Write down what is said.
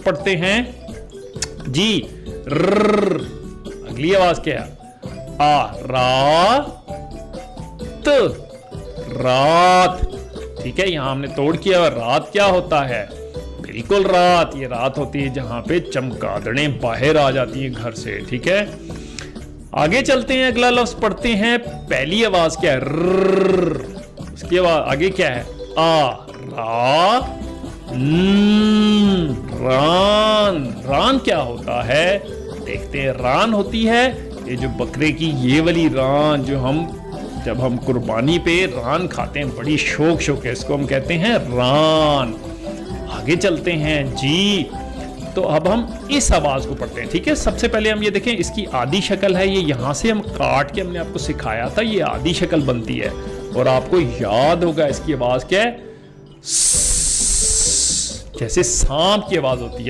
पढ़ते हैं जी। र, अगली आवाज क्या है? आ, रा, त, रात। ठीक है, यहां हमने तोड़ किया। रात क्या होता है? बिल्कुल रात, ये रात होती है जहां पे चमगादड़ें बाहर आ जाती हैं घर से। ठीक है, आगे चलते हैं, अगला लफ्ज पढ़ते हैं। पहली आवाज क्या है? र, उसकी आवाज आगे क्या है? आ, रा, रान। रान क्या होता है? देखते हैं। रान होती है ये जो बकरे की ये वाली रान, जो हम जब हम कुर्बानी पे रान खाते हैं बड़ी शौक है, इसको हम कहते हैं रान। आगे चलते हैं जी। तो अब हम इस आवाज को पढ़ते हैं। ठीक है, सबसे पहले हम ये देखें, इसकी आधी शक्ल है ये, यहां से हम काट के हमने आपको सिखाया था, ये आधी शक्ल बनती है। और आपको याद होगा इसकी आवाज क्या है? जैसे सांप की आवाज होती है।